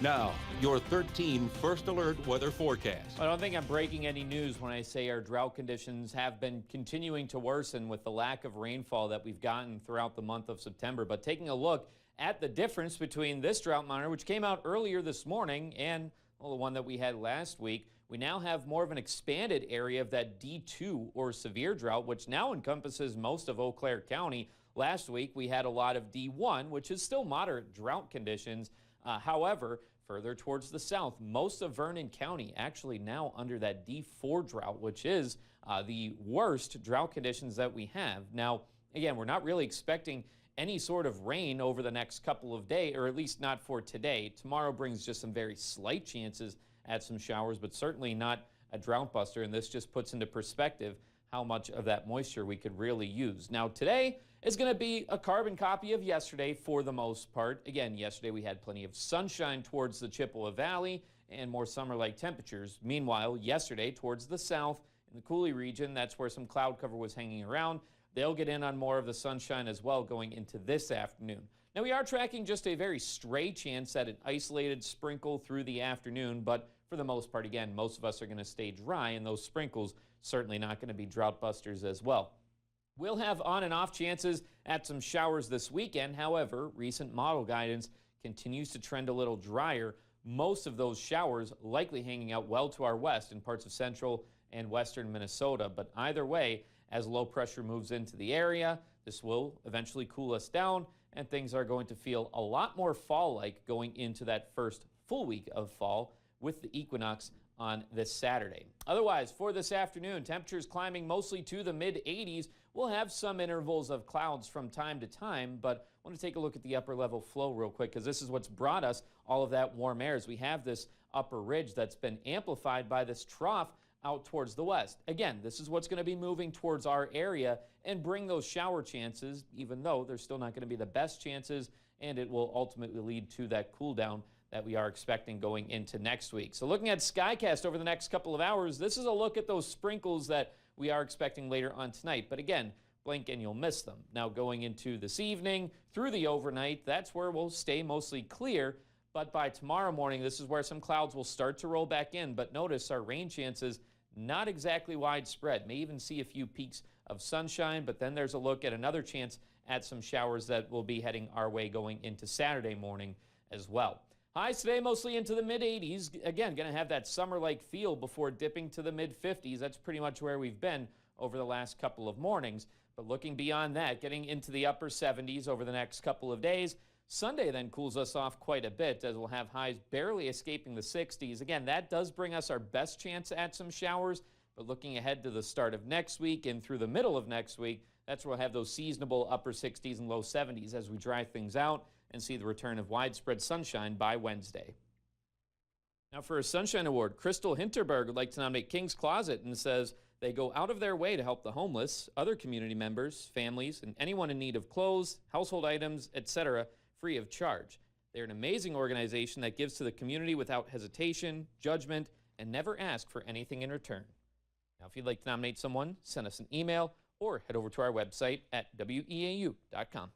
Now, your 13 First Alert weather forecast. I don't think I'm breaking any news when I say our drought conditions have been continuing to worsen with the lack of rainfall that we've gotten throughout the month of September. But taking a look at the difference between this drought monitor, which came out earlier this morning, and the one that we had last week, we now have more of an expanded area of that D2 or severe drought, which now encompasses most of Eau Claire County. Last week, we had a lot of D1, which is still moderate drought conditions. However, further towards the south, most of Vernon County actually now under that D4 drought, which is the worst drought conditions that we have. Now, again, we're not really expecting any sort of rain over the next couple of days, or at least not for today. Tomorrow brings just some very slight chances at some showers, but certainly not a drought buster, and this just puts into perspective how much of that moisture we could really use. Now, today is going to be a carbon copy of yesterday for the most part. Again, yesterday we had plenty of sunshine towards the Chippewa Valley and more summer-like temperatures. Meanwhile, yesterday towards the south in the Coulee region, that's where some cloud cover was hanging around. They'll get in on more of the sunshine as well going into this afternoon. Now, we are tracking just a very stray chance at an isolated sprinkle through the afternoon, but for the most part, again, most of us are going to stay dry, and those sprinkles certainly not going to be drought busters as well. We'll have on and off chances at some showers this weekend. However, recent model guidance continues to trend a little drier. Most of those showers likely hanging out well to our west in parts of central and western Minnesota. But either way, as low pressure moves into the area, this will eventually cool us down, and things are going to feel a lot more fall-like going into that first full week of fall with the equinox on this Saturday. Otherwise, for this afternoon, temperatures climbing mostly to the mid-80s. We'll have some intervals of clouds from time to time, but I want to take a look at the upper level flow real quick, because this is what's brought us all of that warm air. As we have this upper ridge that's been amplified by this trough out towards the west. Again, this is what's going to be moving towards our area and bring those shower chances, even though they're still not going to be the best chances, and it will ultimately lead to that cool down that we are expecting going into next week. So looking at Skycast over the next couple of hours, this is a look at those sprinkles that we are expecting later on tonight. But again, blink and you'll miss them. Now going into this evening through the overnight, that's where we'll stay mostly clear. But by tomorrow morning, this is where some clouds will start to roll back in. But notice our rain chances not exactly widespread. May even see a few peaks of sunshine, but then there's a look at another chance at some showers that will be heading our way going into Saturday morning as well. Highs today mostly into the mid-80s. Again, going to have that summer-like feel before dipping to the mid-50s. That's pretty much where we've been over the last couple of mornings. But looking beyond that, getting into the upper 70s over the next couple of days. Sunday then cools us off quite a bit, as we'll have highs barely escaping the 60s. Again, that does bring us our best chance at some showers. But looking ahead to the start of next week and through the middle of next week, that's where we'll have those seasonable upper 60s and low 70s as we dry things out and see the return of widespread sunshine by Wednesday. Now for a Sunshine Award, Crystal Hinterberg would like to nominate King's Closet and says they go out of their way to help the homeless, other community members, families, and anyone in need of clothes, household items, etc., free of charge. They're an amazing organization that gives to the community without hesitation, judgment, and never ask for anything in return. Now if you'd like to nominate someone, send us an email or head over to our website at WEAU.com.